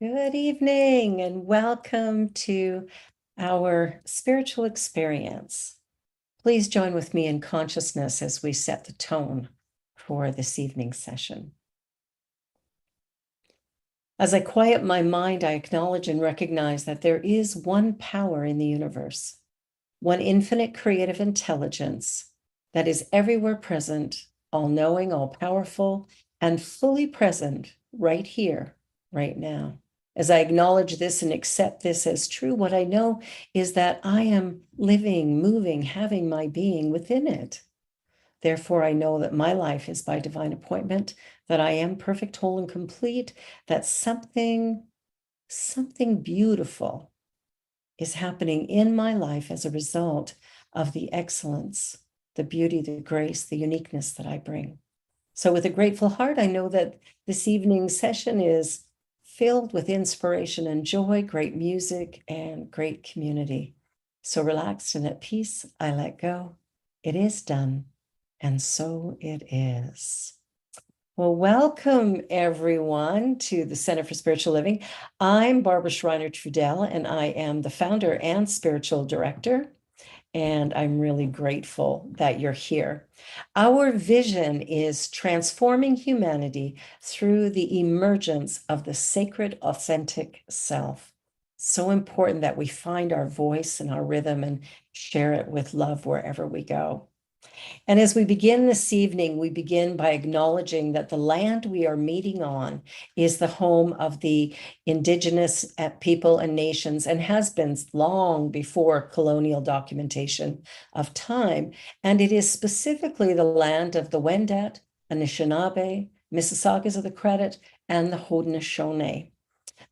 Good evening and welcome to our spiritual experience. Please join with me in consciousness as we set the tone for this evening's session. As I quiet my mind, I acknowledge and recognize that there is one power in the universe, one infinite creative intelligence that is everywhere present, all-knowing, all-powerful, and fully present right here, right now. As I acknowledge this and accept this as true, what I know is that I am living, moving, having my being within it. Therefore, I know that my life is by divine appointment, that I am perfect, whole, and complete, that something beautiful is happening in my life as a result of the excellence, the beauty, the grace, the uniqueness that I bring. So with a grateful heart, I know that this evening's session is filled with inspiration and joy, great music, and great community. So relaxed and at peace, I let go. It is done, and so it is. Well, welcome everyone to the Center for Spiritual Living. I'm Barbara Schreiner-Trudell, and I am the founder and spiritual director. And I'm really grateful that you're here. Our vision is transforming humanity through the emergence of the sacred, authentic self. So important that we find our voice and our rhythm and share it with love wherever we go. And as we begin this evening, we begin by acknowledging that the land we are meeting on is the home of the indigenous people and nations and has been long before colonial documentation of time. And it is specifically the land of the Wendat, Anishinaabe, Mississaugas of the Credit, and the Haudenosaunee.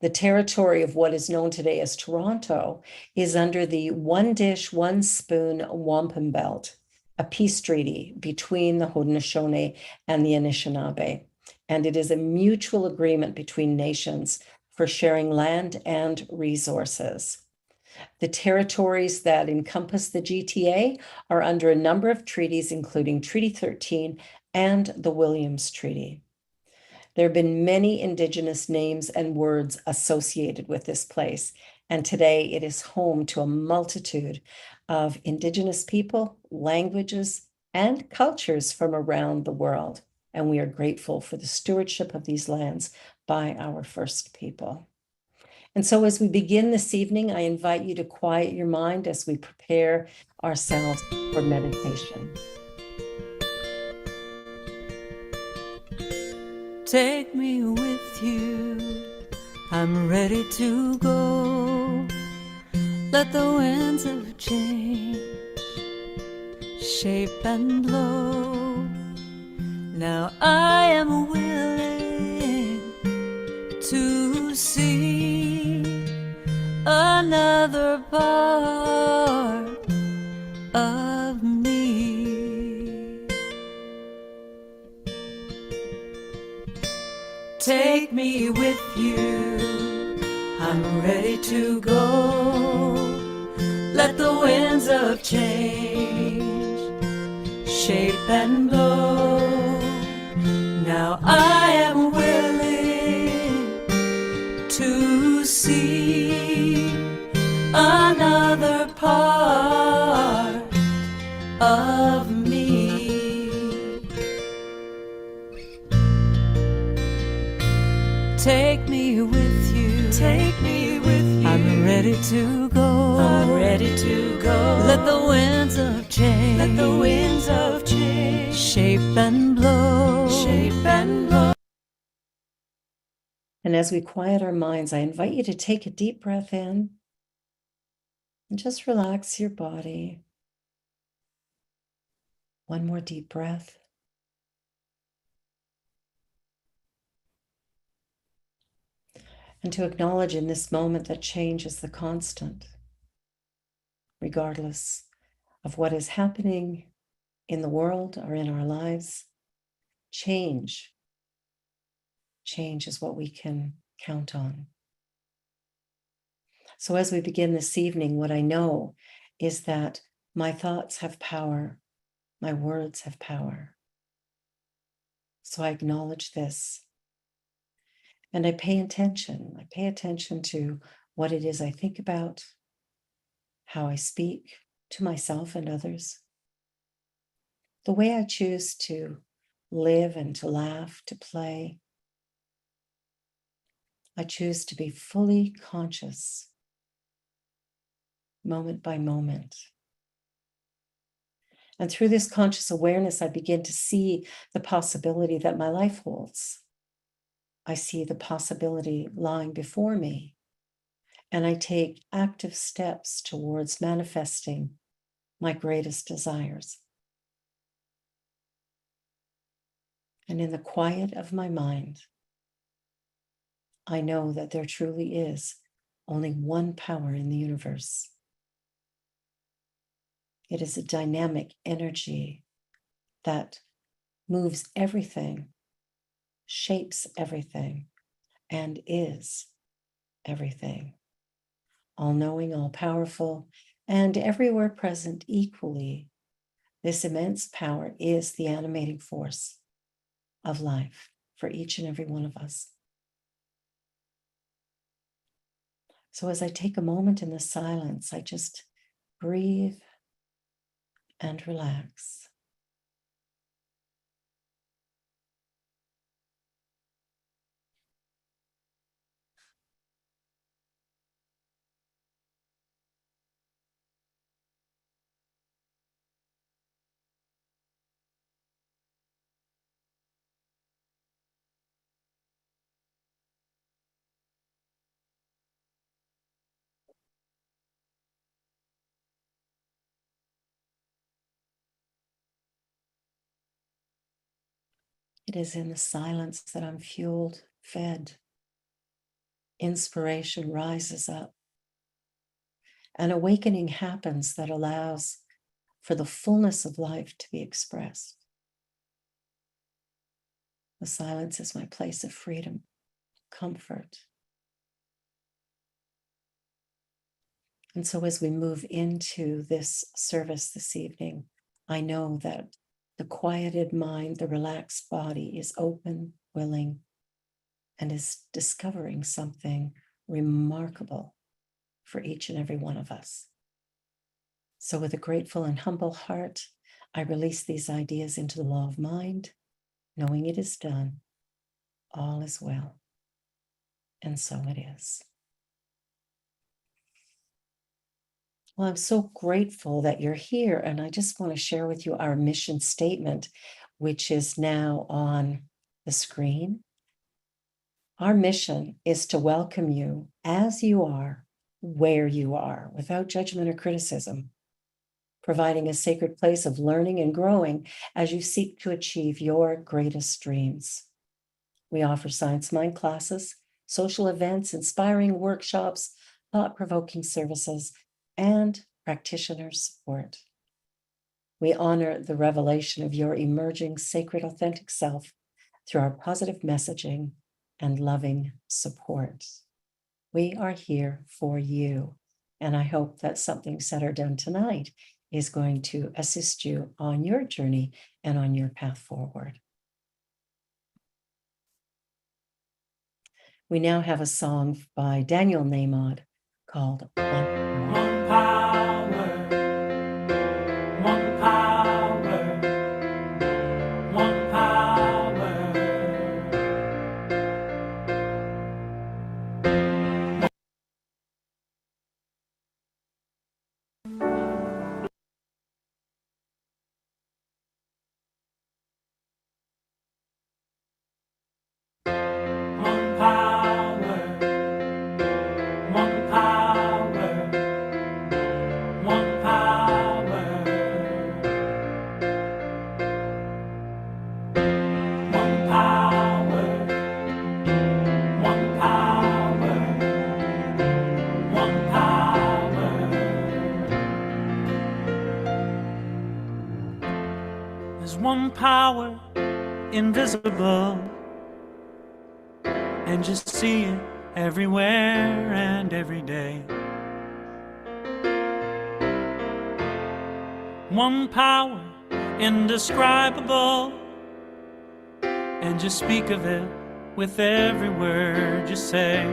The territory of what is known today as Toronto is under the one dish, one spoon wampum belt, a peace treaty between the Haudenosaunee and the Anishinaabe. And it is a mutual agreement between nations for sharing land and resources. The territories that encompass the GTA are under a number of treaties, including Treaty 13 and the Williams Treaty. There have been many Indigenous names and words associated with this place, and today it is home to a multitude of Indigenous people, languages, and cultures from around the world. And we are grateful for the stewardship of these lands by our First People. And so as we begin this evening, I invite you to quiet your mind as we prepare ourselves for meditation. Take me with you, I'm ready to go. Let the winds of change shape and blow. Now I am willing to see another part of me. Take me with you, I'm ready to go. Let the winds of change shape and blow. Now I am willing to see another part of me. Take me with you, take me with you. I'm ready to go, I'm ready to go. Let the winds of change, let the winds of change shape and blow, shape and blow. And as we quiet our minds, I invite you to take a deep breath in and just relax your body. One more deep breath. And to acknowledge in this moment that change is the constant, regardless of what is happening in the world or in our lives. Change is what we can count on. So as we begin this evening, what I know is that my thoughts have power, my words have power. So I acknowledge this. And I pay attention. I pay attention to what it is I think about, how I speak to myself and others, the way I choose to live and to laugh, to play. I choose to be fully conscious, moment by moment. And through this conscious awareness, I begin to see the possibility that my life holds. I see the possibility lying before me, and I take active steps towards manifesting my greatest desires. And in the quiet of my mind, I know that there truly is only one power in the universe. It is a dynamic energy that moves everything, shapes everything, and is everything. All-knowing, all-powerful, and everywhere present equally. This immense power is the animating force of life for each and every one of us. So as I take a moment in the silence, I just breathe and relax. It is in the silence that I'm fueled, fed. Inspiration rises up. An awakening happens that allows for the fullness of life to be expressed. The silence is my place of freedom, comfort. And so as we move into this service this evening, I know that the quieted mind, the relaxed body is open, willing, and is discovering something remarkable for each and every one of us. So with a grateful and humble heart, I release these ideas into the law of mind, knowing it is done, all is well, and so it is. Well, I'm so grateful that you're here, and I just want to share with you our mission statement, which is now on the screen. Our mission is to welcome you as you are, where you are, without judgment or criticism, providing a sacred place of learning and growing as you seek to achieve your greatest dreams. We offer Science Mind classes, social events, inspiring workshops, thought-provoking services, and practitioner support. We honor the revelation of your emerging sacred authentic self through our positive messaging and loving support. We are here for you, and I hope that something said or done tonight is going to assist you on your journey and on your path forward. We now have a song by Daniel Namod called One Power. One power, one power. One power, one power, one power. One power, one power, one power. There's one power invisible, and just see it everywhere and every day. One power indescribable, and just speak of it with every word you say.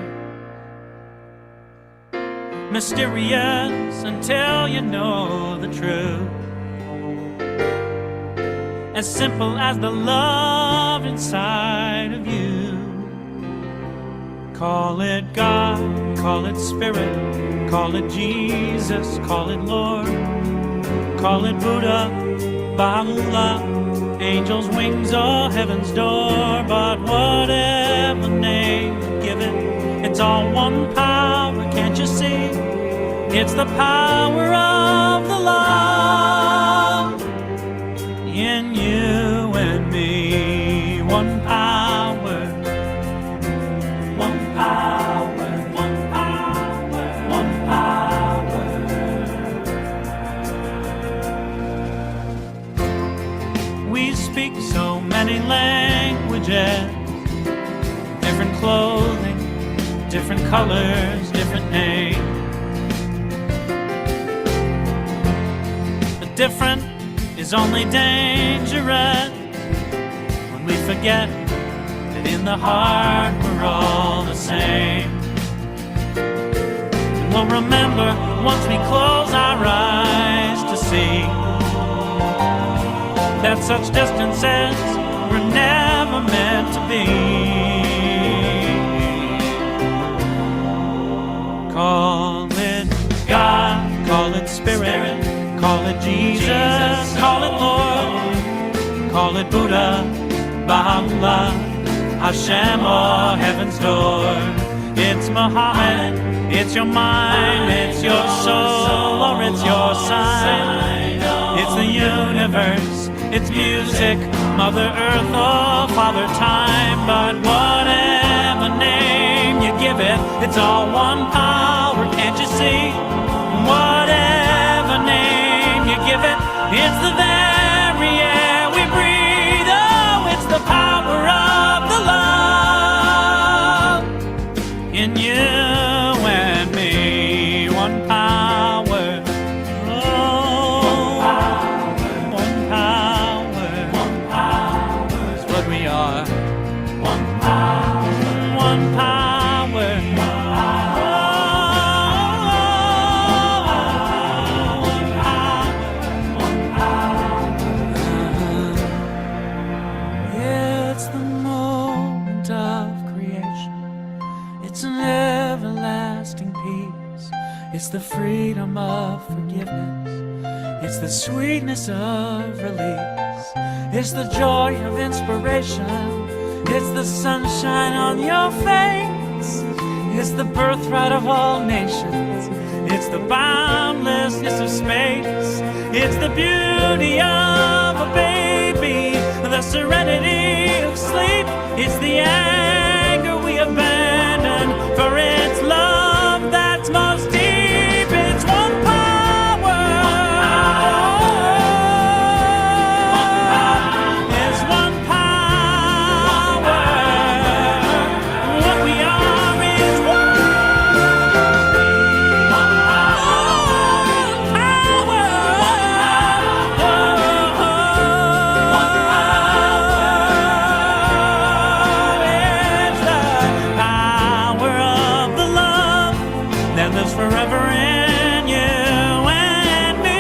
Mysterious until you know the truth. As simple as the love inside of you. Call it God, call it Spirit, call it Jesus, call it Lord, call it Buddha, Baha'u'llah, angels' wings or heaven's door. But whatever name you give it, it's all one power, can't you see? It's the power of the love in you and me. One power, one power, one power, one power. We speak so many languages, different clothing, different colors, different names. The different is only dangerous when we forget that in the heart we're all the same. And we'll remember once we close our eyes to see that such distances were never meant to be. Call it God, call it Spirit, call it Jesus, call it Lord, call it Buddha, Baha'u'llah, Hashem or heaven's door. It's Muhammad, it's your mind, it's your soul, or it's your sign. It's the universe, it's music, Mother Earth or Father Time. But whatever name you give it, it's all one power, can't you see? Whatever name you give it, it's the very air we breathe. Oh, it's the power of the love in you and me. One power, oh, one power is what we are. One power, one power. It's the freedom of forgiveness. It's the sweetness of release. It's the joy of inspiration. It's the sunshine on your face. It's the birthright of all nations. It's the boundlessness of space. It's the beauty of a baby, the serenity of sleep. It's the anger we abandon for its love that's most deep. It's one power. It's one power. What we are is one power. It's the power of the love that lives forever in you and me.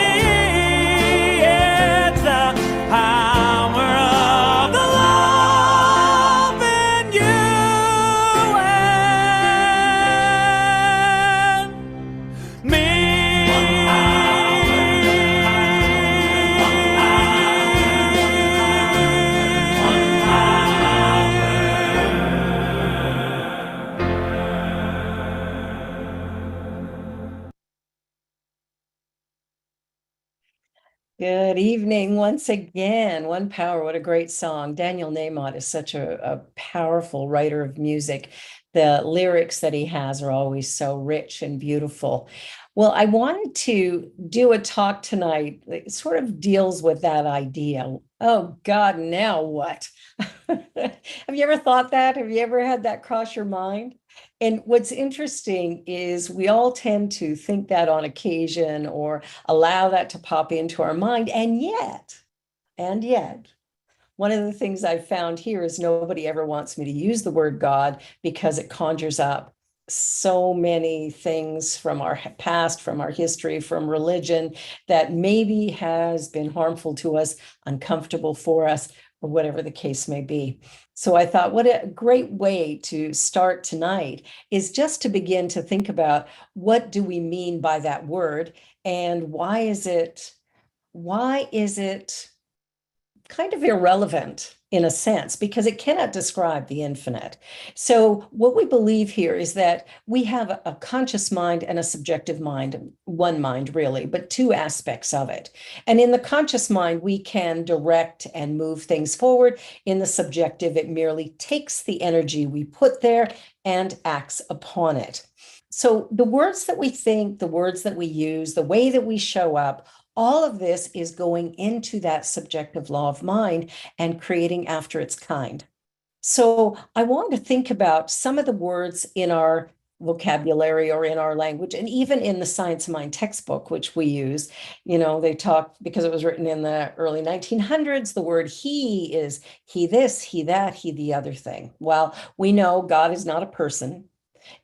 It's the power of the love in you and me. Good evening once again. One Power, what a great song. Daniel Nahmod is such a powerful writer of music. The lyrics that he has are always so rich and beautiful. Well, I wanted to do a talk tonight that sort of deals with that idea. Oh God, now what? Have you ever thought that? Have you ever had that cross your mind? And what's interesting is we all tend to think that on occasion or allow that to pop into our mind. And yet, one of the things I've found here is nobody ever wants me to use the word God because it conjures up so many things from our past, from our history, from religion that maybe has been harmful to us, uncomfortable for us, or whatever the case may be. So I thought, what a great way to start tonight is just to begin to think about what do we mean by that word, and why is it kind of irrelevant in a sense, because it cannot describe the infinite. So what we believe here is that we have a conscious mind and a subjective mind, one mind really, but two aspects of it. And in the conscious mind, we can direct and move things forward. In the subjective, it merely takes the energy we put there and acts upon it. So the words that we think, the words that we use, the way that we show up, all of this is going into that subjective law of mind and creating after its kind. So I want to think about some of the words in our vocabulary or in our language, and even in the Science of Mind textbook, which we use. They talk, because it was written in the early 1900s, the word he is he this, he that, he the other thing. Well, we know God is not a person,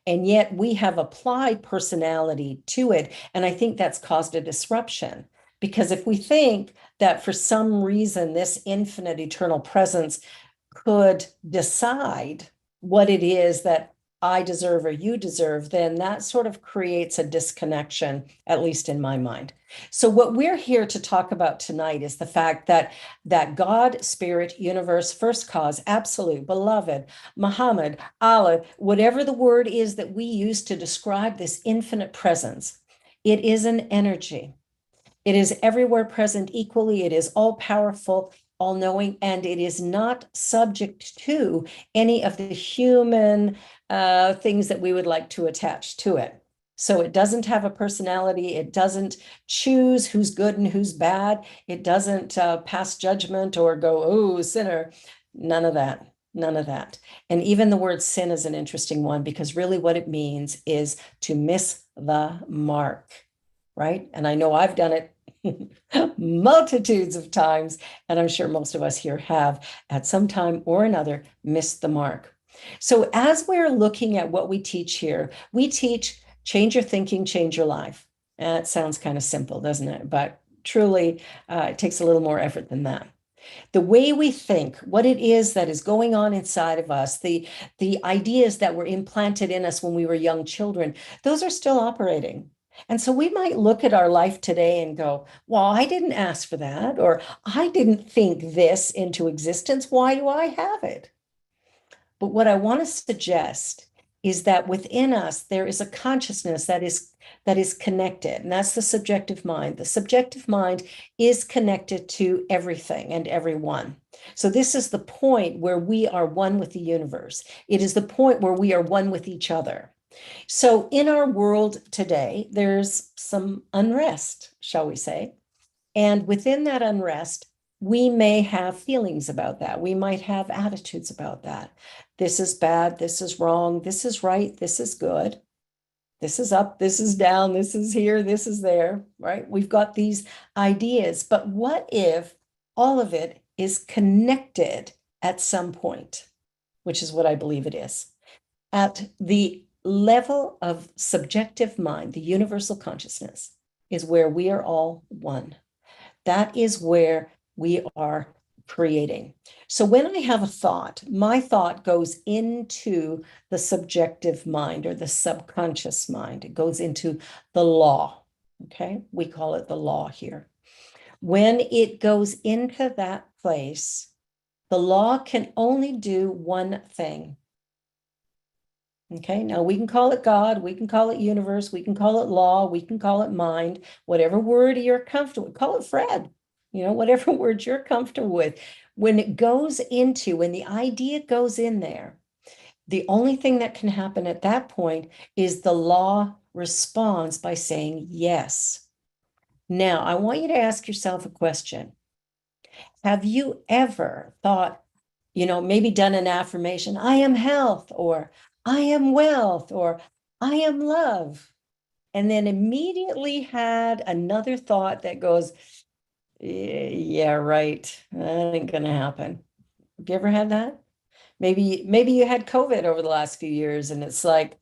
and yet we have applied personality to it. And I think that's caused a disruption. Because if we think that for some reason this infinite eternal presence could decide what it is that I deserve or you deserve, then that sort of creates a disconnection, at least in my mind. So what we're here to talk about tonight is the fact that God, spirit, universe, first cause, absolute, beloved, Muhammad, Allah, whatever the word is that we use to describe this infinite presence, it is an energy. It is everywhere present equally. It is all powerful, all knowing, and it is not subject to any of the human things that we would like to attach to it. So it doesn't have a personality. It doesn't choose who's good and who's bad. It doesn't pass judgment or go, oh, sinner. None of that. None of that. And even the word sin is an interesting one, because really what it means is to miss the mark, right? And I know I've done it multitudes of times, and I'm sure most of us here have at some time or another missed the mark. So as we're looking at what we teach here, we teach change your thinking, change your life. And it sounds kind of simple, doesn't it? But truly, it takes a little more effort than that. The way we think, what it is that is going on inside of us, the ideas that were implanted in us when we were young children, those are still operating. And so we might look at our life today and go, well, I didn't ask for that, or I didn't think this into existence. Why do I have it? But what I want to suggest is that within us, there is a consciousness that is connected, and that's the subjective mind. The subjective mind is connected to everything and everyone. So this is the point where we are one with the universe. It is the point where we are one with each other. So in our world today, there's some unrest, shall we say, and within that unrest, we may have feelings about that. We might have attitudes about that. This is bad, this is wrong, this is right, this is good. This is up, this is down, this is here, this is there, right? We've got these ideas, but what if all of it is connected at some point, which is what I believe it is. At the level of subjective mind, the universal consciousness is where we are all one. That is where we are creating. So when I have a thought, my thought goes into the subjective mind or the subconscious mind. It goes into the law. Okay, we call it the law here. When it goes into that place, the law can only do one thing. Okay, now we can call it God, we can call it universe, we can call it law, we can call it mind, whatever word you're comfortable with. Call it Fred, whatever word you're comfortable with. When it goes into, when the idea goes in there, the only thing that can happen at that point is the law responds by saying yes. Now, I want you to ask yourself a question. Have you ever thought, maybe done an affirmation, I am health, or I am wealth, or I am love, and then immediately had another thought that goes, yeah, right, that ain't gonna happen. Have you ever had that? Maybe you had COVID over the last few years and it's like,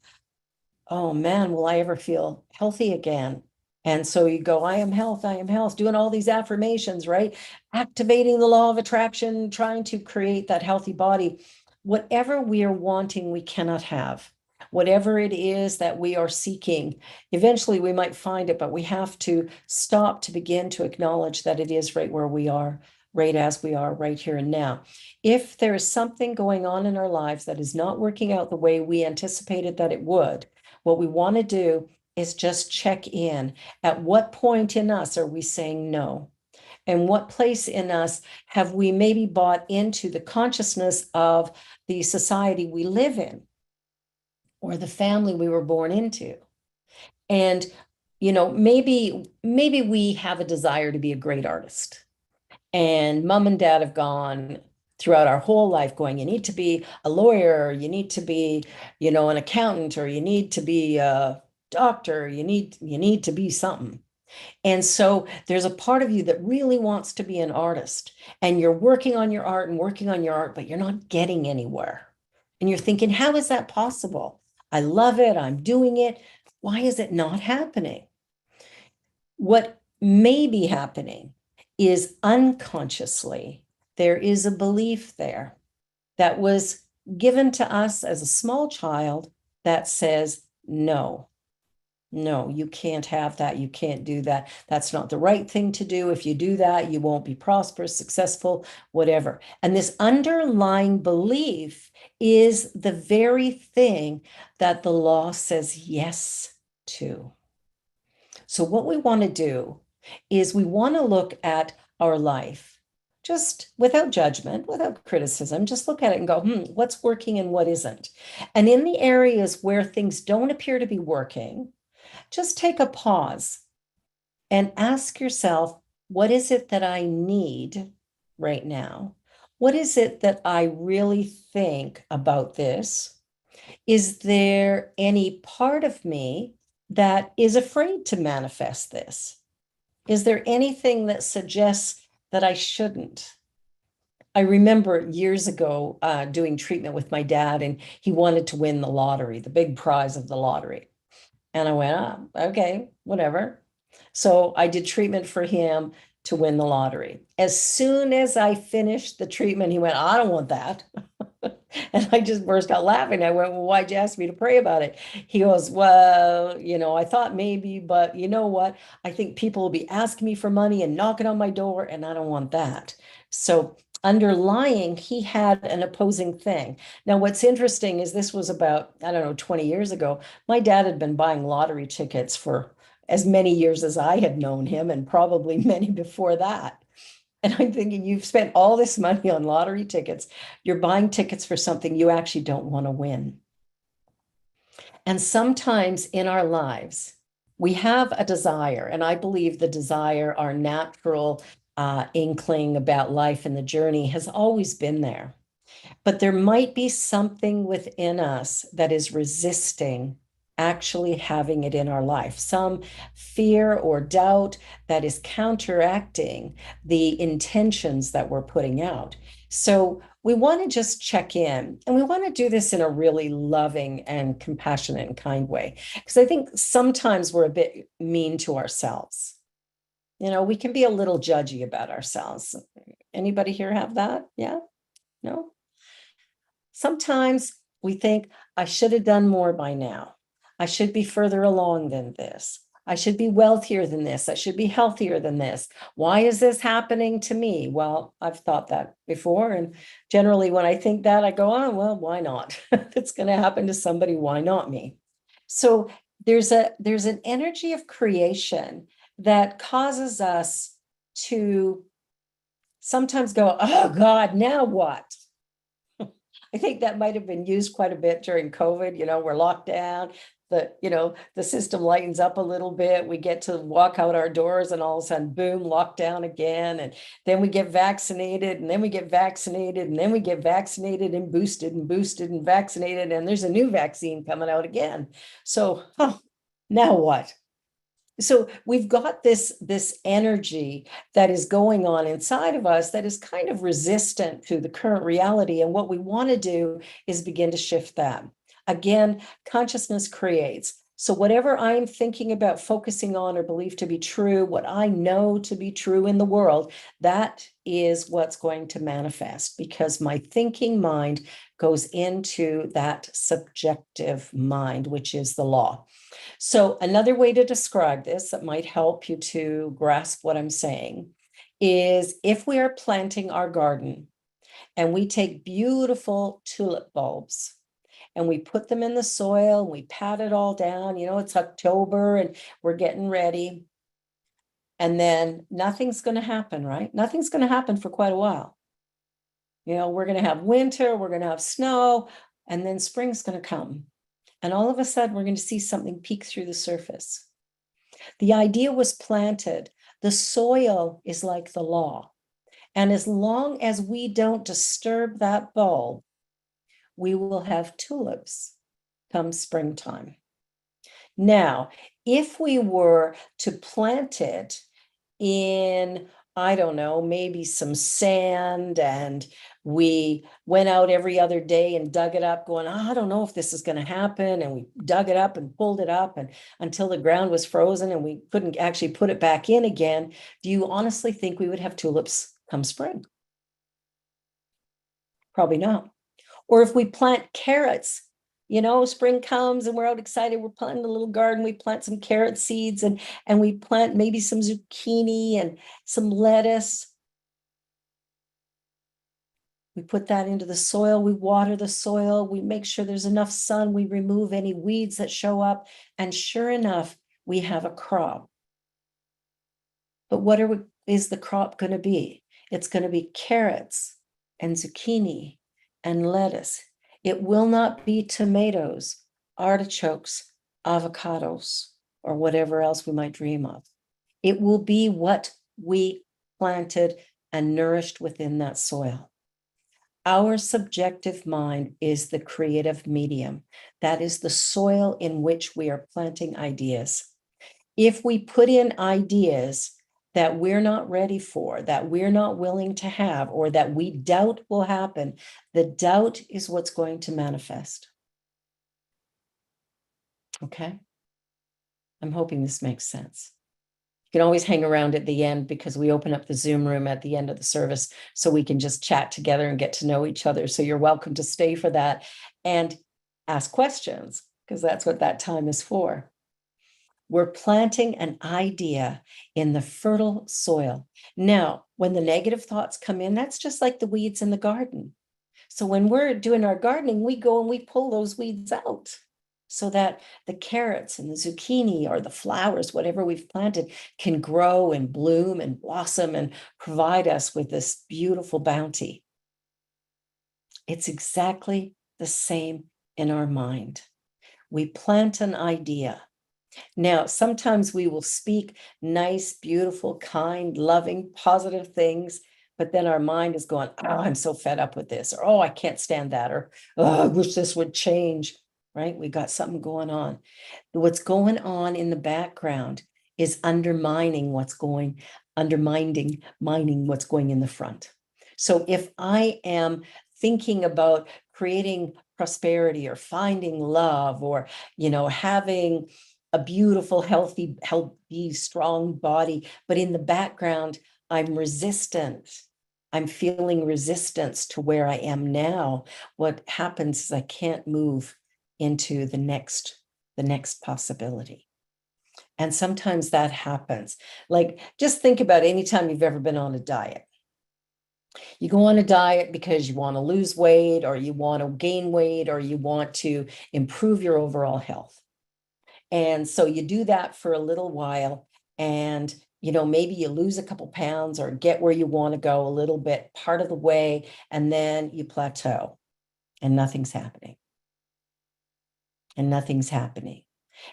oh man, will I ever feel healthy again? And so you go, I am health, doing all these affirmations, right? Activating the law of attraction, trying to create that healthy body. Whatever we are wanting, we cannot have. Whatever it is that we are seeking, eventually we might find it, but we have to stop to begin to acknowledge that it is right where we are, right as we are, right here and now. If there is something going on in our lives that is not working out the way we anticipated that it would, what we want to do is just check in. At what point in us are we saying no? And what place in us have we maybe bought into the consciousness of the society we live in or the family we were born into? And, maybe we have a desire to be a great artist. And mom and dad have gone throughout our whole life going, you need to be a lawyer, you need to be, an accountant, or you need to be a doctor, you need to be something. And so there's a part of you that really wants to be an artist, and you're working on your art and working on your art, but you're not getting anywhere. And you're thinking, how is that possible? I love it, I'm doing it. Why is it not happening? What may be happening is unconsciously, there is a belief there that was given to us as a small child that says, no, you can't have that. You can't do that. That's not the right thing to do. If you do that, you won't be prosperous, successful, whatever. And this underlying belief is the very thing that the law says yes to. So what we want to do is we want to look at our life just without judgment, without criticism, just look at it and go, what's working and what isn't? And in the areas where things don't appear to be working, just take a pause and ask yourself, what is it that I need right now? What is it that I really think about this? Is there any part of me that is afraid to manifest this? Is there anything that suggests that I shouldn't? I remember years ago doing treatment with my dad, and he wanted to win the lottery, the big prize of the lottery. And I went, okay, whatever. So I did treatment for him to win the lottery. As soon as I finished the treatment, he went, I don't want that. And I just burst out laughing. I went, well, why'd you ask me to pray about it? He goes, well, I thought maybe, but you know what? I think people will be asking me for money and knocking on my door, and I don't want that. So underlying, he had an opposing thing. Now, what's interesting is this was about, I don't know, 20 years ago. My dad had been buying lottery tickets for as many years as I had known him, and probably many before that. And I'm thinking, you've spent all this money on lottery tickets. You're buying tickets for something you actually don't want to win. And sometimes in our lives, we have a desire, and I believe the desire, our natural inkling about life and the journey has always been there. But there might be something within us that is resisting actually having it in our life, some fear or doubt that is counteracting the intentions that we're putting out. So we want to just check in, and we want to do this in a really loving and compassionate and kind way, because I think sometimes we're a bit mean to ourselves. We can be a little judgy about ourselves. Anybody here have that? Yeah? No? Sometimes we think, I should have done more by now. I should be further along than this. I should be wealthier than this. I should be healthier than this. Why is this happening to me? Well, I've thought that before. And generally when I think that, I go, oh, well, why not? If it's going to happen to somebody, why not me? So there's an energy of creation that causes us to sometimes go, oh God, now what? I think that might have been used quite a bit during COVID. We're locked down. The system lightens up a little bit. We get to walk out our doors, and all of a sudden, boom, lockdown again. And then we get vaccinated, and then we get vaccinated, and then we get vaccinated and boosted and vaccinated. And there's a new vaccine coming out again. So, now what? So we've got this energy that is going on inside of us that is kind of resistant to the current reality. And what we want to do is begin to shift that. Again, consciousness creates. So whatever I'm thinking about, focusing on, or believe to be true, what I know to be true in the world, that is what's going to manifest, because my thinking mind goes into that subjective mind, which is the law. So another way to describe this that might help you to grasp what I'm saying is, if we are planting our garden and we take beautiful tulip bulbs and we put them in the soil, and we pat it all down, it's October and we're getting ready. And then nothing's going to happen, right? Nothing's going to happen for quite a while. We're going to have winter, we're going to have snow, and then spring's going to come. And all of a sudden, we're going to see something peek through the surface. The idea was planted. The soil is like the law. And as long as we don't disturb that bulb, we will have tulips come springtime. Now, if we were to plant it in, I don't know, maybe some sand, and we went out every other day and dug it up going, I don't know if this is going to happen. And we dug it up and pulled it up and until the ground was frozen and we couldn't actually put it back in again. Do you honestly think we would have tulips come spring? Probably not. Or if we plant carrots, spring comes and we're out excited, we're planting a little garden, we plant some carrot seeds and we plant maybe some zucchini and some lettuce. We put that into the soil, we water the soil, we make sure there's enough sun, we remove any weeds that show up, and sure enough, we have a crop. But what is the crop going to be? It's going to be carrots and zucchini and lettuce. It will not be tomatoes, artichokes, avocados, or whatever else we might dream of. It will be what we planted and nourished within that soil. Our subjective mind is the creative medium. That is the soil in which we are planting ideas. If we put in ideas that we're not ready for, that we're not willing to have, or that we doubt will happen, the doubt is what's going to manifest. Okay? I'm hoping this makes sense. You can always hang around at the end because we open up the Zoom room at the end of the service so we can just chat together and get to know each other. So you're welcome to stay for that and ask questions, because that's what that time is for. We're planting an idea in the fertile soil. Now, when the negative thoughts come in, that's just like the weeds in the garden. So when we're doing our gardening, we go and we pull those weeds out so that the carrots and the zucchini or the flowers, whatever we've planted, can grow and bloom and blossom and provide us with this beautiful bounty. It's exactly the same in our mind. We plant an idea. Now, sometimes we will speak nice, beautiful, kind, loving, positive things, but then our mind is going, oh, I'm so fed up with this, or, oh, I can't stand that, or, oh, I wish this would change, right? We got something going on. What's going on in the background is mining what's going in the front. So if I am thinking about creating prosperity or finding love or, having a beautiful, healthy, strong body, but in the background, I'm resistant. I'm feeling resistance to where I am now. What happens is I can't move into the next possibility. And sometimes that happens. Like, just think about any time you've ever been on a diet. You go on a diet because you want to lose weight, or you want to gain weight, or you want to improve your overall health. And so you do that for a little while, and maybe you lose a couple pounds or get where you want to go a little bit part of the way, and then you plateau and nothing's happening. And nothing's happening.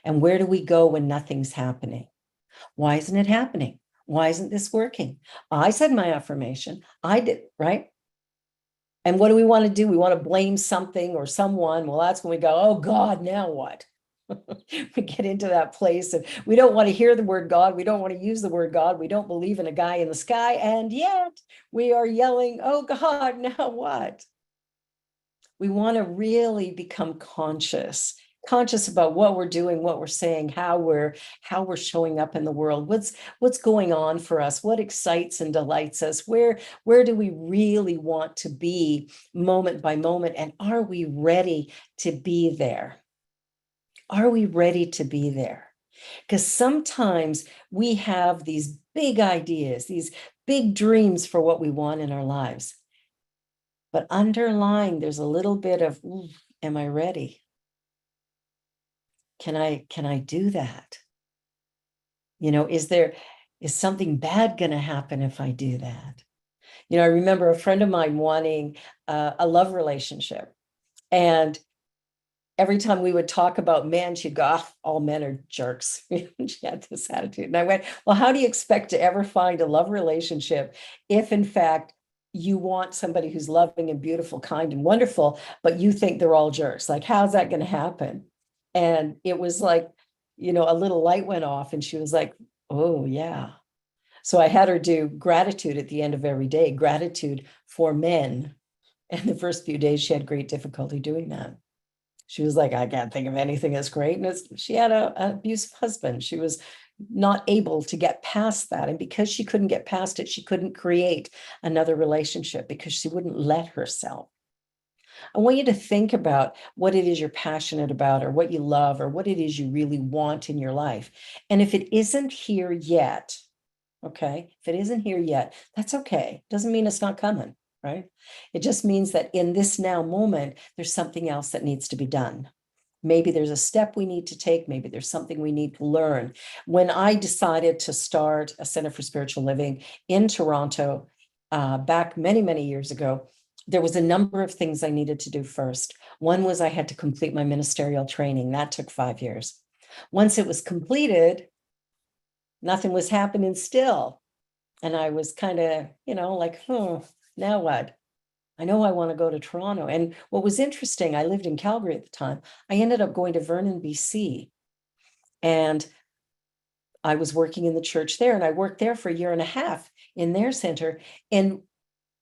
And where do we go when nothing's happening? Why isn't it happening? Why isn't this working? I said my affirmation. I did, right? And what do we want to do? We want to blame something or someone. Well, that's when we go, oh God, now what? We get into that place of we don't want to hear the word God. We don't want to use the word God. We don't believe in a guy in the sky. And yet we are yelling, oh God, now what? We want to really become conscious about what we're doing, what we're saying, how we're showing up in the world, what's going on for us, what excites and delights us, where do we really want to be moment by moment, and are we ready to be there? Are we ready to be there? Because sometimes we have these big ideas, these big dreams for what we want in our lives. But underlying, there's a little bit of, am I ready? Can I do that? Is something bad going to happen if I do that? I remember a friend of mine wanting a love relationship. And every time we would talk about men, she'd go, oh, all men are jerks. She had this attitude. And I went, well, how do you expect to ever find a love relationship if, in fact, you want somebody who's loving and beautiful, kind and wonderful, but you think they're all jerks? Like, how's that going to happen? And it was like, a little light went off and she was like, oh, yeah. So I had her do gratitude at the end of every day, gratitude for men. And the first few days, she had great difficulty doing that. She was like, I can't think of anything that's great. And she had an abusive husband. She was not able to get past that. And because she couldn't get past it, she couldn't create another relationship because she wouldn't let herself. I want you to think about what it is you're passionate about, or what you love, or what it is you really want in your life. And if it isn't here yet, okay, if it isn't here yet, that's okay. Doesn't mean it's not coming, right? It just means that in this now moment, there's something else that needs to be done. Maybe there's a step we need to take. Maybe there's something we need to learn. When I decided to start a Center for Spiritual Living in Toronto, back many, many years ago, there was a number of things I needed to do first. One was I had to complete my ministerial training. That took 5 years. Once it was completed, nothing was happening still. And I was kind of, like, now what? I know I want to go to Toronto. And what was interesting, I lived in Calgary at the time. I ended up going to Vernon, BC. And I was working in the church there, and I worked there for a year and a half in their center. And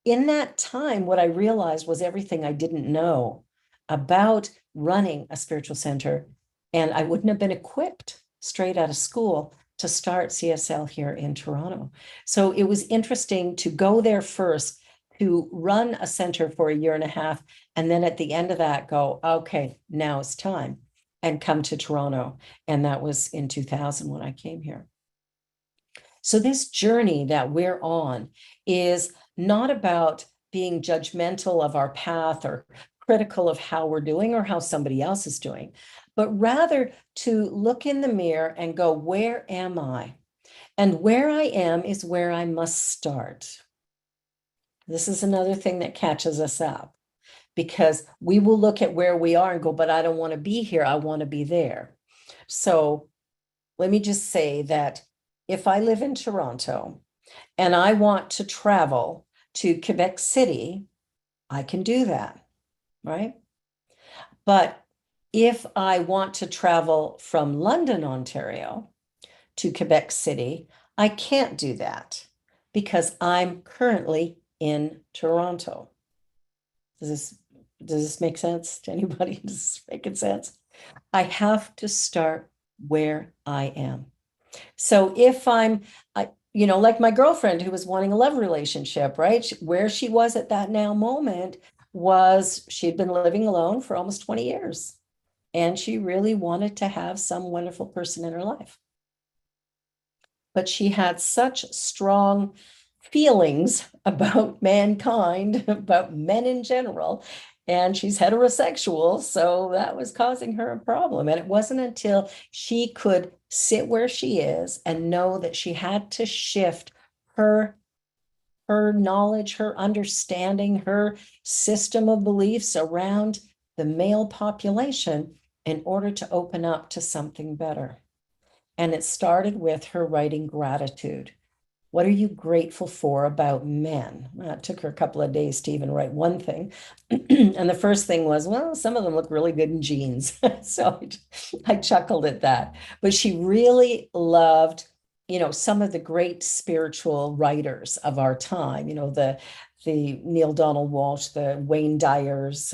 in that time, what I realized was everything I didn't know about running a spiritual center. And I wouldn't have been equipped straight out of school to start CSL here in Toronto. So it was interesting to go there first, to run a center for a year and a half, and then at the end of that go, okay, now it's time, and come to Toronto. And that was in 2000 when I came here. So this journey that we're on is not about being judgmental of our path or critical of how we're doing or how somebody else is doing, but rather to look in the mirror and go, where am I? And where I am is where I must start. This is another thing that catches us up, because we will look at where we are and go, but I don't want to be here. I want to be there. So let me just say that if I live in Toronto and I want to travel to Quebec City, I can do that, right? But if I want to travel from London, Ontario to Quebec City, I can't do that because I'm currently in Toronto. Does this make sense to anybody? Does this make sense? I have to start where I am. So if I'm, like my girlfriend who was wanting a love relationship, right? Where she was at that now moment was she'd been living alone for almost 20 years. And she really wanted to have some wonderful person in her life. But she had such strong feelings about mankind, about men in general, and she's heterosexual, so that was causing her a problem. And it wasn't until she could sit where she is and know that she had to shift her knowledge, her understanding, her system of beliefs around the male population in order to open up to something better. And it started with her writing gratitude. What are you grateful for about men? It took her a couple of days to even write one thing. And the first thing was, well, some of them look really good in jeans. So I chuckled at that. But she really loved, some of the great spiritual writers of our time, the Neil Donald Walsh, the Wayne Dyers,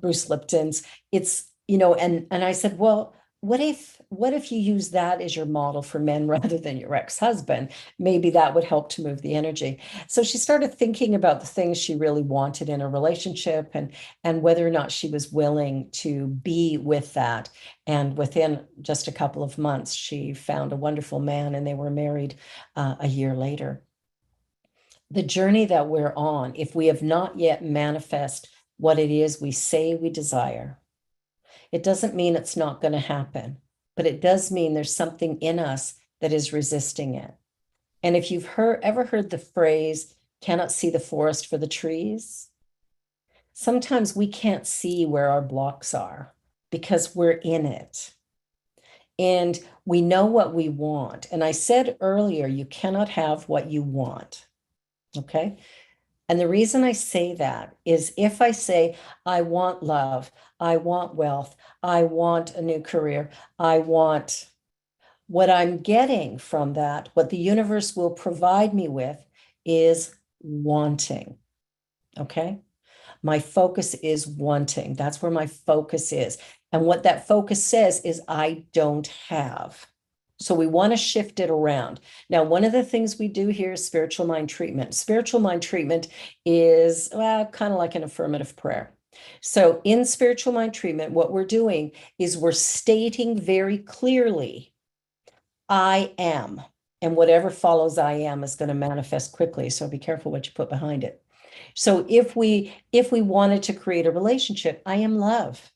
Bruce Lipton's. It's, and I said, well, what if you use that as your model for men rather than your ex-husband? Maybe that would help to move the energy. So she started thinking about the things she really wanted in a relationship and whether or not she was willing to be with that. And within just a couple of months, she found a wonderful man and they were married a year later. The journey that we're on, if we have not yet manifest what it is we say we desire, it doesn't mean it's not going to happen, but it does mean there's something in us that is resisting it. And if you've ever heard the phrase, cannot see the forest for the trees, sometimes we can't see where our blocks are because we're in it. And we know what we want. And I said earlier, you cannot have what you want. Okay. And the reason I say that is if I say, I want love, I want wealth, I want a new career, I want what I'm getting from that, what the universe will provide me with is wanting. Okay. My focus is wanting. That's where my focus is. And what that focus says is I don't have. So we want to shift it around. Now, one of the things we do here is spiritual mind treatment. Spiritual mind treatment is kind of like an affirmative prayer. So in spiritual mind treatment, what we're doing is we're stating very clearly, I am, and whatever follows I am is going to manifest quickly. So be careful what you put behind it. So if we wanted to create a relationship, I am love.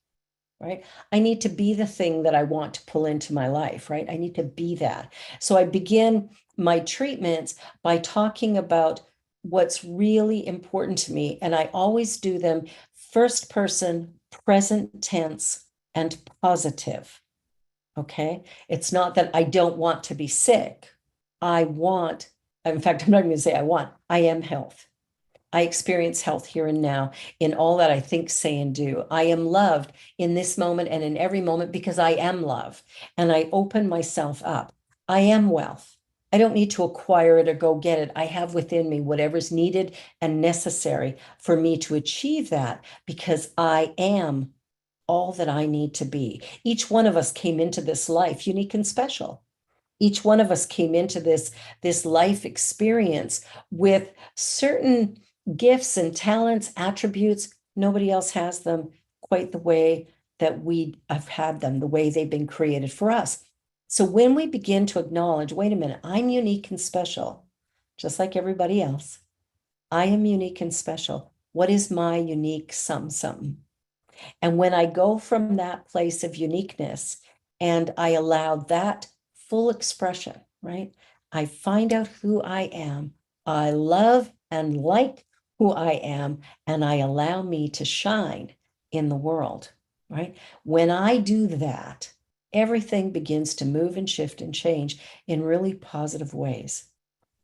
Right? I need to be the thing that I want to pull into my life, right? I need to be that. So I begin my treatments by talking about what's really important to me. And I always do them first person, present tense, and positive. Okay. It's not that I don't want to be sick. In fact, I'm not going to say I am health. I experience health here and now in all that I think, say, and do. I am loved in this moment and in every moment because I am love. And I open myself up. I am wealth. I don't need to acquire it or go get it. I have within me whatever's needed and necessary for me to achieve that because I am all that I need to be. Each one of us came into this life unique and special. Each one of us came into this life experience with certain gifts and talents, attributes. Nobody else has them quite the way that we have had them, the way they've been created for us. So when we begin to acknowledge, wait a minute, I'm unique and special, just like everybody else. I am unique and special. What is my unique something? And when I go from that place of uniqueness and I allow that full expression, right? I find out who I am. I love and like who I am, and I allow me to shine in the world, right? When I do that, everything begins to move and shift and change in really positive ways.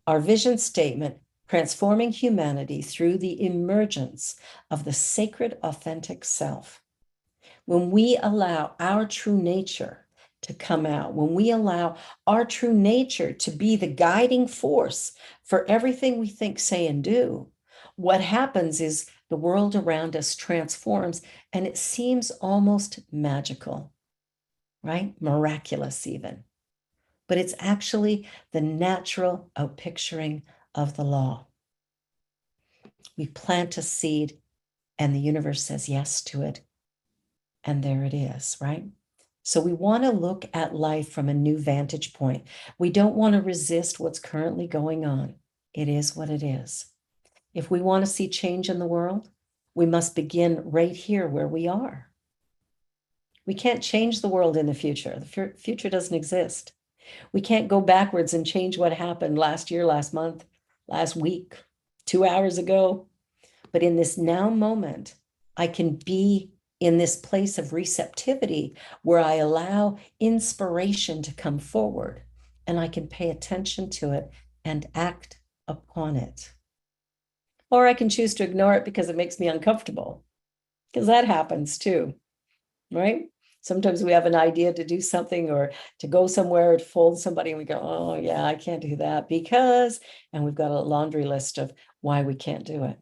Our vision statement, transforming humanity through the emergence of the sacred, authentic self. When we allow our true nature to come out, when we allow our true nature to be the guiding force for everything we think, say, and do, what happens is the world around us transforms and it seems almost magical, right? Miraculous even. But it's actually the natural outpicturing of the law. We plant a seed and the universe says yes to it. And there it is, right? So we want to look at life from a new vantage point. We don't want to resist what's currently going on. It is what it is. If we want to see change in the world, we must begin right here where we are. We can't change the world in the future. The future doesn't exist. We can't go backwards and change what happened last year, last month, last week, 2 hours ago. But in this now moment, I can be in this place of receptivity where I allow inspiration to come forward. and I can pay attention to it and act upon it. Or I can choose to ignore it because it makes me uncomfortable, because that happens too, right? Sometimes we have an idea to do something or to go somewhere or to fold somebody, and we go, oh yeah, I can't do that because, and we've got a laundry list of why we can't do it.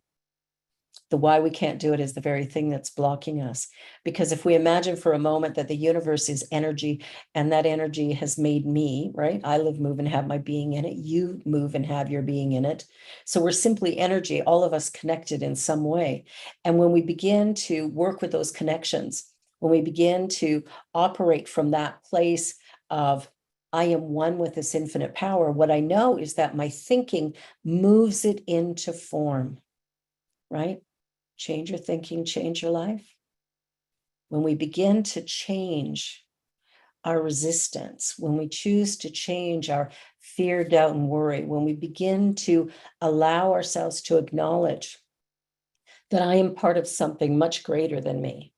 The why we can't do it is the very thing that's blocking us. Because if we imagine for a moment that the universe is energy, and that energy has made me, right? I live, move, and have my being in it. You move and have your being in it. So we're simply energy, all of us connected in some way. And when we begin to work with those connections, when we begin to operate from that place of, I am one with this infinite power, what I know is that my thinking moves it into form, right? Change your thinking, change your life. When we begin to change our resistance, when we choose to change our fear, doubt, and worry, when we begin to allow ourselves to acknowledge that I am part of something much greater than me.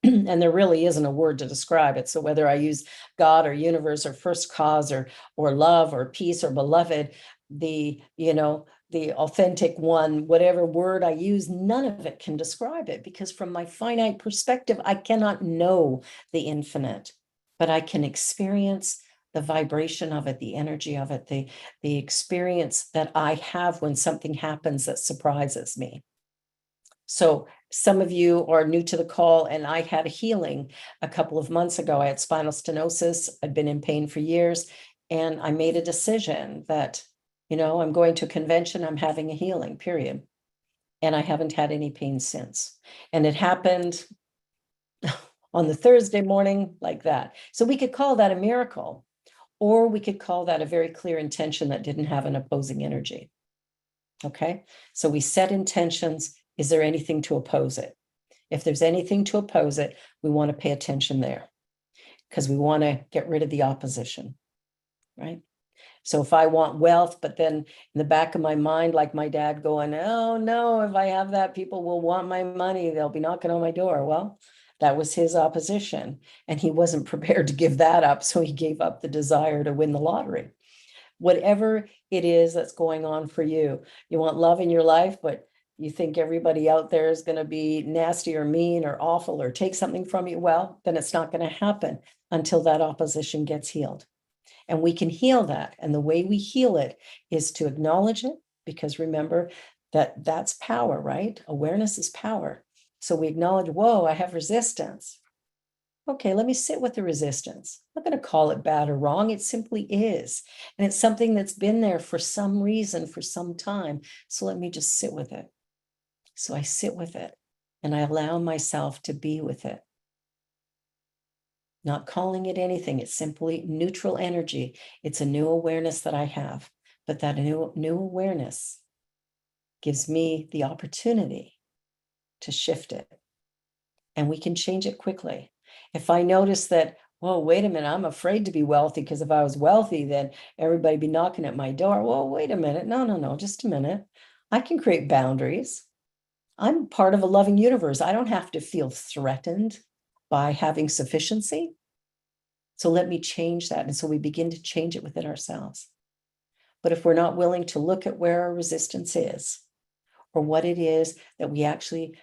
And there really isn't a word to describe it. So whether I use God or universe or first cause or love or peace or beloved, the authentic one, whatever word I use, none of it can describe it, because from my finite perspective, I cannot know the infinite, but I can experience the vibration of it, the energy of it, the experience that I have when something happens that surprises me. So some of you are new to the call, and I had a healing a couple of months ago. I had spinal stenosis. I'd been in pain for years, and I made a decision that, I'm going to a convention, I'm having a healing, period. And I haven't had any pain since. And it happened on the Thursday morning like that. So we could call that a miracle, or we could call that a very clear intention that didn't have an opposing energy. Okay, so we set intentions. Is there anything to oppose it? If there's anything to oppose it, we want to pay attention there, because we want to get rid of the opposition, right? So if I want wealth, but then in the back of my mind, like my dad going, oh no, if I have that, people will want my money. They'll be knocking on my door. Well, that was his opposition, and he wasn't prepared to give that up. So he gave up the desire to win the lottery. Whatever it is that's going on for you, you want love in your life, but you think everybody out there is going to be nasty or mean or awful or take something from you, well, then it's not going to happen until that opposition gets healed. And we can heal that. And the way we heal it is to acknowledge it, because remember that that's power, right? Awareness is power. So we acknowledge, whoa, I have resistance. Okay, let me sit with the resistance. I'm not going to call it bad or wrong. It simply is. And it's something that's been there for some reason, for some time. So let me just sit with it. So I sit with it and I allow myself to be with it. Not calling it anything. It's simply neutral energy. It's a new awareness that I have. But that new awareness gives me the opportunity to shift it. And we can change it quickly. If I notice that, whoa, wait a minute, I'm afraid to be wealthy, because if I was wealthy, then everybody be knocking at my door. Well, wait a minute. No, just a minute. I can create boundaries. I'm part of a loving universe. I don't have to feel threatened by having sufficiency. So let me change that. And so we begin to change it within ourselves. But if we're not willing to look at where our resistance is, or what it is that we actually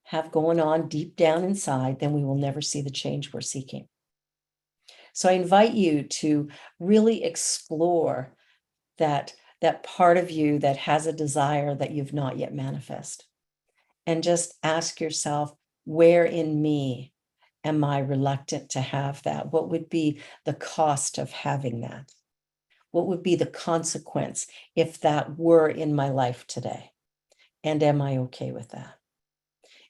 have going on deep down inside, then we will never see the change we're seeking. So I invite you to really explore that part of you that has a desire that you've not yet manifest. And just ask yourself, where in me am I reluctant to have that? What would be the cost of having that? What would be the consequence if that were in my life today? And am I okay with that?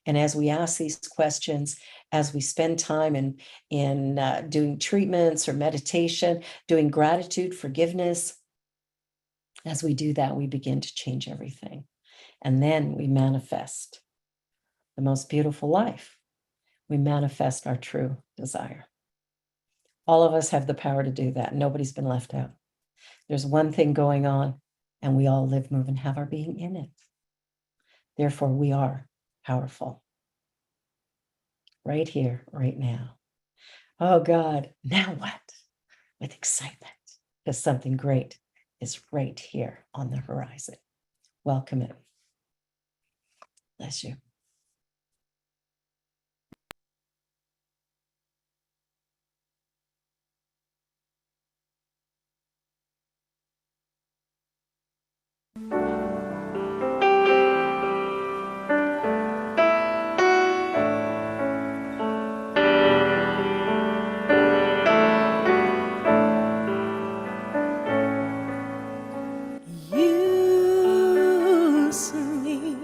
And as we ask these questions, as we spend time in doing treatments or meditation, doing gratitude, forgiveness, as we do that, we begin to change everything. And then we manifest the most beautiful life. We manifest our true desire. All of us have the power to do that. Nobody's been left out. There's one thing going on, and we all live, move, and have our being in it. Therefore, we are powerful. Right here, right now. Oh God, now what? With excitement. because something great is right here on the horizon. Welcome it. Bless you. Use me,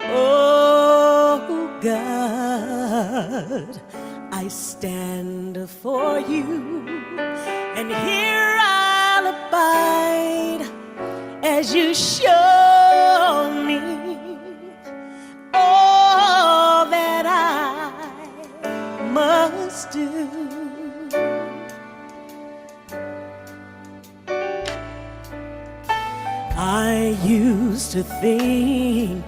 oh God, I stand for you, and here I'll abide as you show me all that I must do. I used to think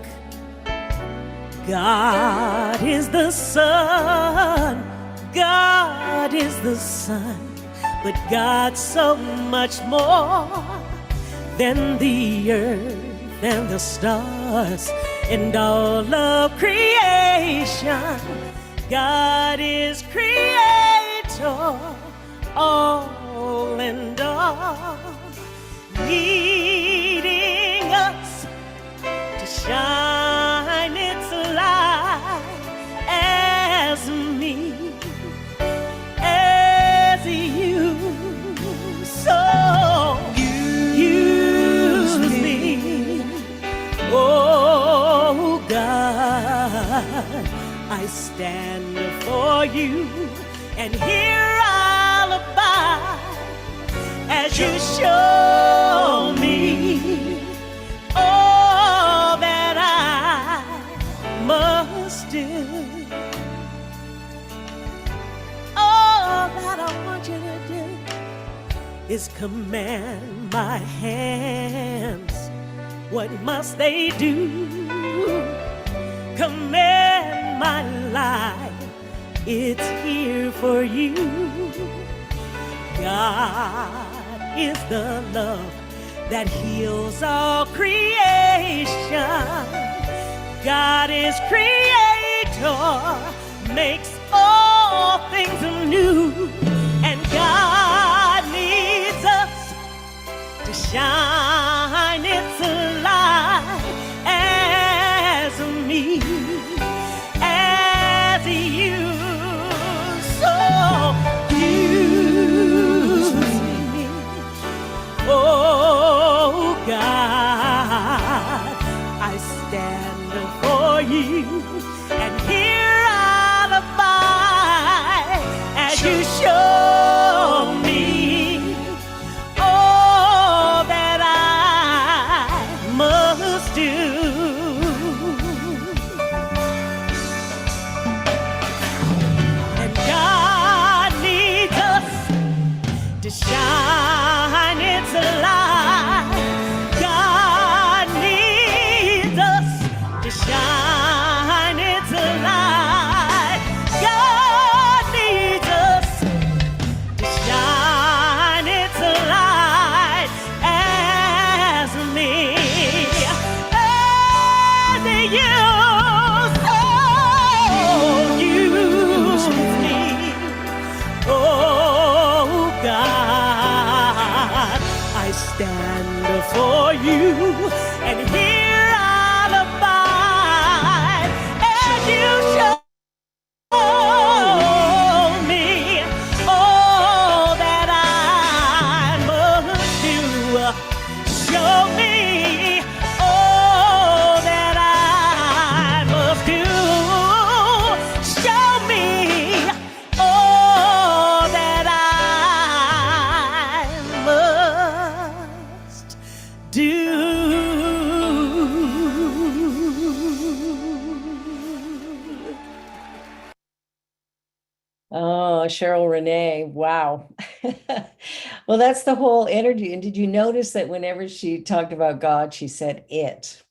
God is the sun, God is the sun, but God's so much more than the earth and the stars and all of creation. God is creator, all and all, leading us to shine its light as me, as you. So use me, oh God, I stand for you, and here I'll abide as you show me all that I must do. All that I want you to do is command my hands. What must they do? Command my life, it's here for you. God is the love that heals all creation. God is creator, makes all things anew, and God needs us to shine its light as me, as you. So use me, oh God, I stand for you, and here I'll abide as you show me all that I must do. And God needs us to shine its light. God needs us to shine its light. God needs us to shine its light as me, as you. So use me, oh God, I stand for you, and here I'll abide as you show me all that I must do. Show me all that I must do. Show me all that I must do. Oh, Cheryl Renee, wow. Well, that's the whole energy. And did you notice that whenever she talked about God, she said it?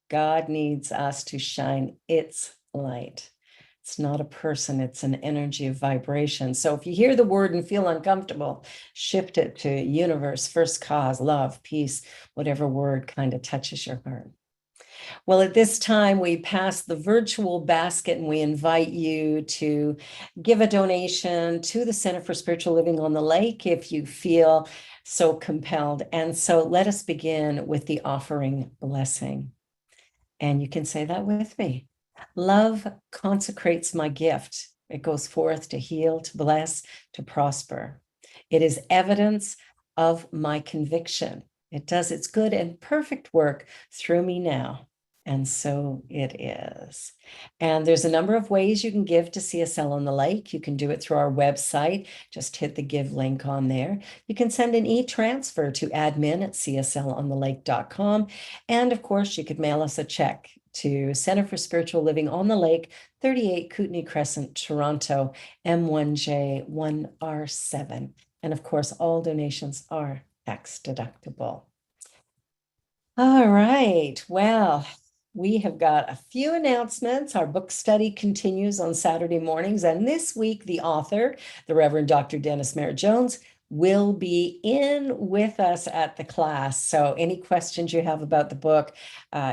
God needs us to shine its light. It's not a person, it's an energy of vibration. So if you hear the word and feel uncomfortable, shift it to universe, first cause, love, peace, whatever word kind of touches your heart. Well, at this time, we pass the virtual basket and we invite you to give a donation to the Center for Spiritual Living on the Lake if you feel so compelled. And so let us begin with the offering blessing. And you can say that with me. Love consecrates my gift. It goes forth to heal, to bless, to prosper. It is evidence of my conviction. It does its good and perfect work through me now. And so it is. And there's a number of ways you can give to CSL on the Lake. You can do it through our website. Just hit the give link on there. You can send an e-transfer to admin@cslonthelake.com. And of course, you could mail us a check to Center for Spiritual Living on the Lake, 38 Kootenai Crescent, Toronto, M1J1R7. And of course, all donations are tax deductible. All right. Well, we have got a few announcements. Our book study continues on Saturday mornings. And this week, the author, the Reverend Dr. Dennis Merritt Jones, will be in with us at the class. So any questions you have about the book,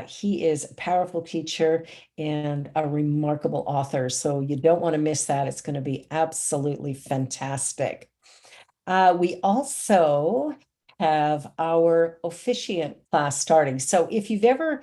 he is a powerful teacher and a remarkable author. So you don't want to miss that. It's going to be absolutely fantastic. We also have our officiant class starting. So if you've ever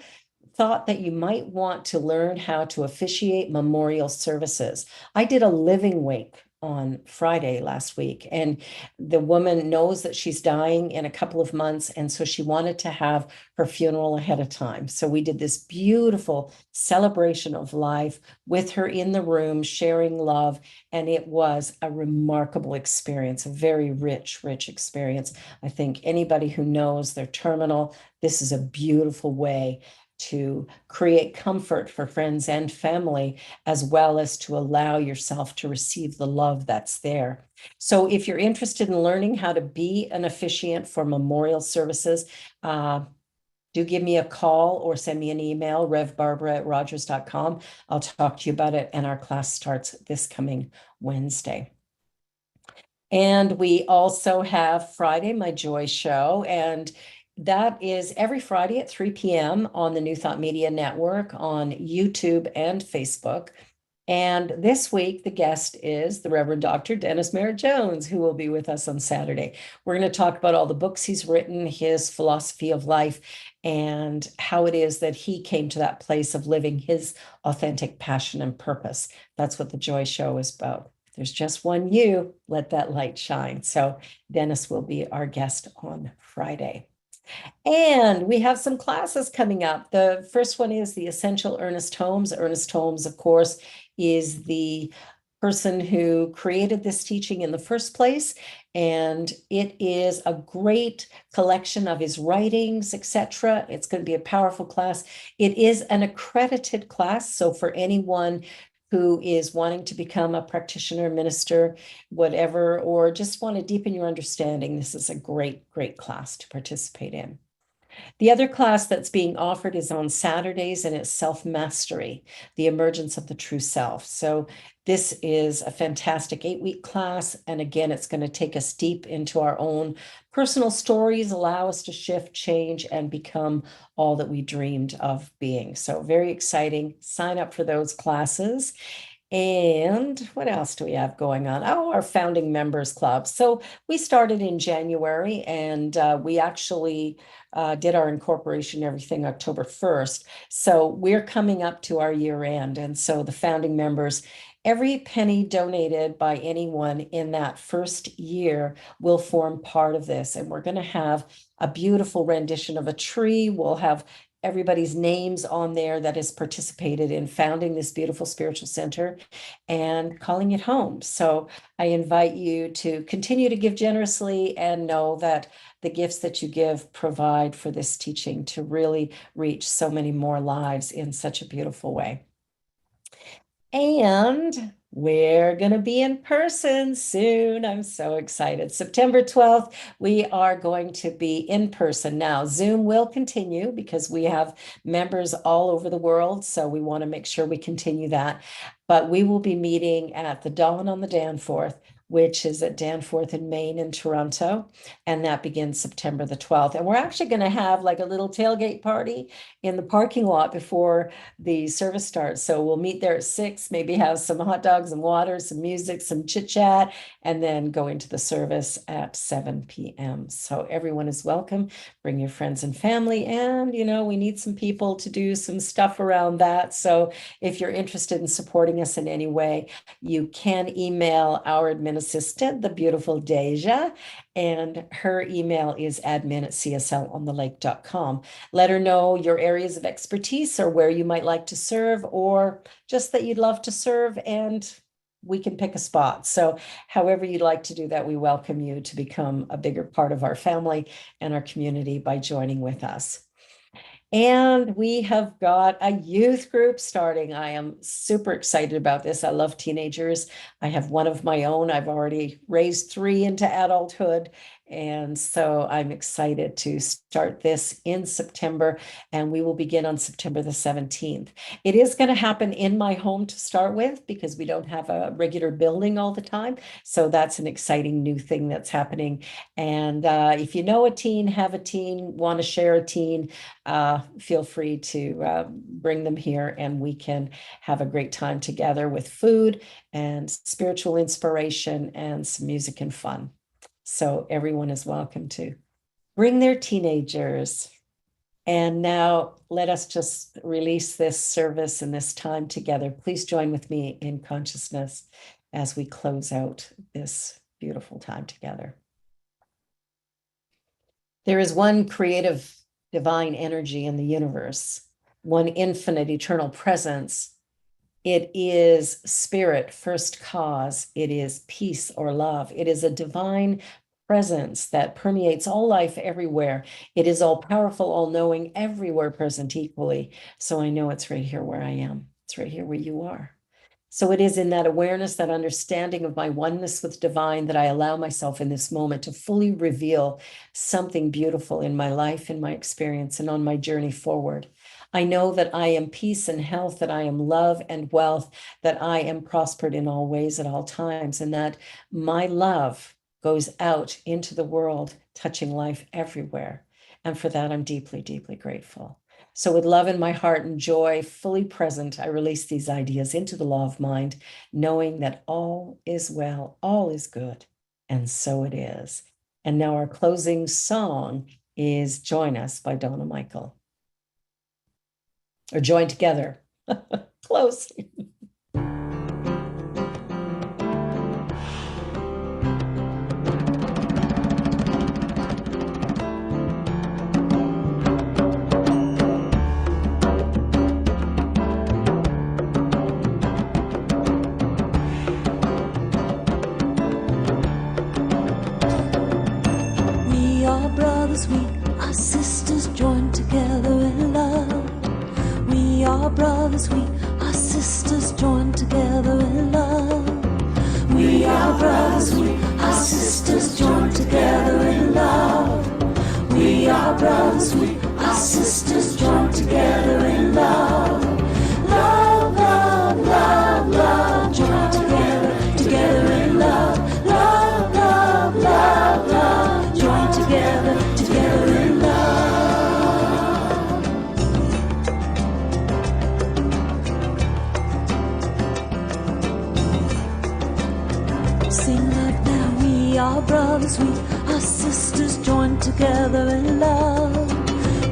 thought that you might want to learn how to officiate memorial services, I did a living wake on Friday last week, and the woman knows that she's dying in a couple of months, and so she wanted to have her funeral ahead of time. So we did this beautiful celebration of life with her in the room, sharing love, and it was a remarkable experience, a very rich experience. I think anybody who knows they're terminal, this is a beautiful way to create comfort for friends and family, as well as to allow yourself to receive the love that's there. So if you're interested in learning how to be an officiant for memorial services, do give me a call or send me an email, revbarbara@rogers.com. I'll talk to you about it, and our class starts this coming Wednesday. And we also have Friday, my Joy Show, and that is every Friday at 3 p.m. on the New Thought Media Network, on YouTube and Facebook. And this week, the guest is the Reverend Dr. Dennis Merritt Jones, who will be with us on Saturday. We're going to talk about all the books he's written, his philosophy of life, and how it is that he came to that place of living his authentic passion and purpose. That's what the Joy Show is about. There's just one you, let that light shine. So Dennis will be our guest on Friday. And we have some classes coming up. The first one is the Essential Ernest Holmes. Ernest Holmes, of course, is the person who created this teaching in the first place. And it is a great collection of his writings, etc. It's going to be a powerful class. It is an accredited class. So for anyone who is wanting to become a practitioner, minister, whatever, or just want to deepen your understanding, this is a great class to participate in. The other class that's being offered is on Saturdays, and it's Self-Mastery, the Emergence of the True Self. So this is a fantastic 8-week class. And again, it's going to take us deep into our own personal stories, allow us to shift, change, and become all that we dreamed of being. So very exciting. Sign up for those classes. And what else do we have going on? Oh, our founding members club. So we started in January, and we actually did our incorporation and everything October 1st. So we're coming up to our year end. And so the founding members, every penny donated by anyone in that first year will form part of this. And we're going to have a beautiful rendition of a tree. We'll have everybody's names on there that has participated in founding this beautiful spiritual center and calling it home. So I invite you to continue to give generously and know that the gifts that you give provide for this teaching to really reach so many more lives in such a beautiful way. And we're going to be in person soon. I'm so excited. September 12th, we are going to be in person. Now, Zoom will continue because we have members all over the world. So we want to make sure we continue that. But we will be meeting at the Dawn on the Danforth, which is at Danforth in Maine in Toronto. And that begins September the 12th. And we're actually going to have like a little tailgate party in the parking lot before the service starts. So we'll meet there at 6, maybe have some hot dogs and water, some music, some chit chat, and then go into the service at 7 p.m. So everyone is welcome. Bring your friends and family. And, you know, we need some people to do some stuff around that. So if you're interested in supporting us in any way, you can email our admin assistant, the beautiful Deja, and her email is admin@cslonthelake.com. Let her know your areas of expertise or where you might like to serve, or just that you'd love to serve, and we can pick a spot. So however you'd like to do that, we welcome you to become a bigger part of our family and our community by joining with us. And we have got a youth group starting. I am super excited about this. I love teenagers. I have one of my own. I've already raised 3 into adulthood. And so I'm excited to start this in September, and we will begin on September the 17th. It is going to happen in my home to start with because we don't have a regular building all the time. So that's an exciting new thing that's happening. And if you know a teen, have a teen, want to share a teen, feel free to bring them here, and we can have a great time together with food and spiritual inspiration and some music and fun. So everyone is welcome to bring their teenagers. And now let us just release this service and this time together. Please join with me in consciousness as we close out this beautiful time together. There is one creative divine energy in the universe, one infinite eternal presence. It is spirit, first cause. It is peace or love. It is a divine presence that permeates all life everywhere. It is all powerful, all knowing, everywhere present equally. So I know it's right here where I am. It's right here where you are. So it is in that awareness, that understanding of my oneness with divine, that I allow myself in this moment to fully reveal something beautiful in my life, in my experience, and on my journey forward. I know that I am peace and health, that I am love and wealth, that I am prospered in all ways at all times, and that my love goes out into the world, touching life everywhere. And for that, I'm deeply, deeply grateful. So with love in my heart and joy fully present, I release these ideas into the law of mind, knowing that all is well, all is good, and so it is. And now our closing song is Join Us by Donna Michael. Or Join Together. Close. We are sisters joined together in love. We are brothers, we are sisters joined together in love. We are brothers, we are sisters joined together in love. We are brothers, we are sisters joined together in love. Love, love, love, love, joined together, together in love. Love, love, love, love, joined together, together in love. Sing that now. We are brothers, we are sisters joined together in love.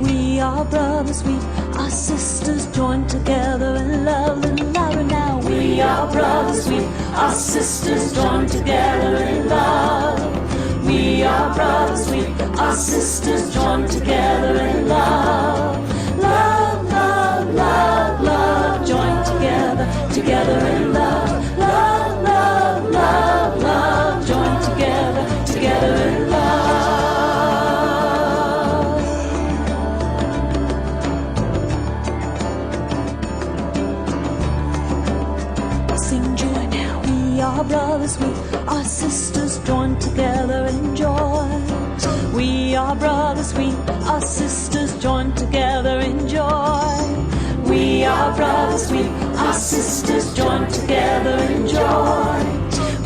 We are brothers, we are sisters joined together in love. Little louder now. We are brothers, we are sisters joined together in love. We are brothers, we are sisters joined together in love. Love, love, love, love, joined together, together in love. Love, love, love, love, joined together, together in love. Sing joy now. We are brothers, we are sisters joined together in joy. We are brothers, we are sisters joined together in joy. We are brothers, we are sisters, joined together in joy.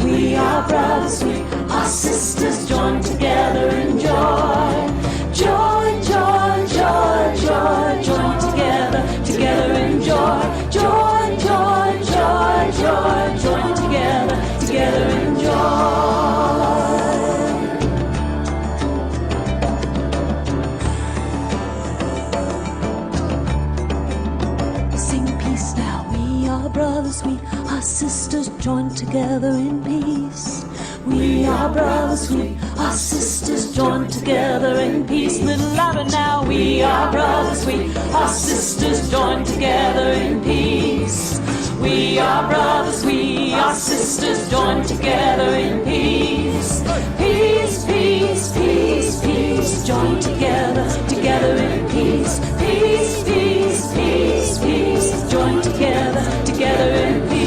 We are brothers, we are sisters, joined together in joy. Joy, joy, joy, joy, joined together, together in joy. Joy, joy, joy, joy, joined together, together in joy. Sing peace now. We are brothers, we are sisters, joined together in peace. We are brothers, we are sisters, joined together in peace. Little louder now. We are brothers, we are sisters, joined together in peace. We are brothers, we are sisters, joined together in peace. Peace, peace, peace, peace, joined together, together in peace. Peace, peace, peace, peace, joined together, together in peace.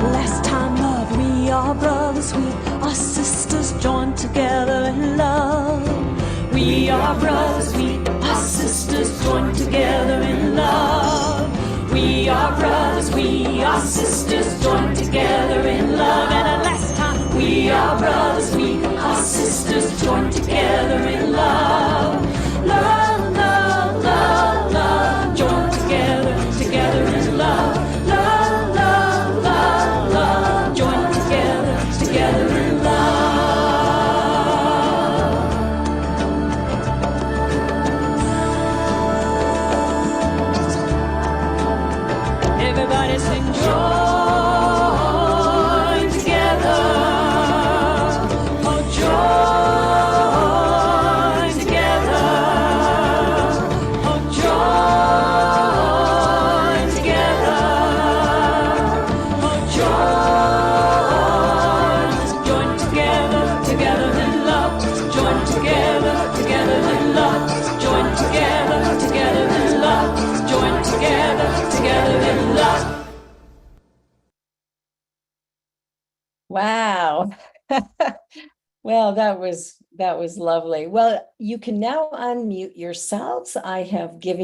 Last time, love, we are brothers, we are sisters, joined together in love. We are brothers, we are sisters, joined together in love. We are brothers, we are sisters, joined together in love. And last time, we are brothers, we are sisters, joined together in love. Love, love, love, love, joined together, together in love. Love, love, love, love, joined together, together in love. Everybody sing joy together. Oh, joy together. Oh, joy together. Oh, joy. Join together, together in love. Join together, together in love. Join together, together in love. Join together, together in love. Wow. Well, that was lovely. Well, you can now unmute yourselves. I have given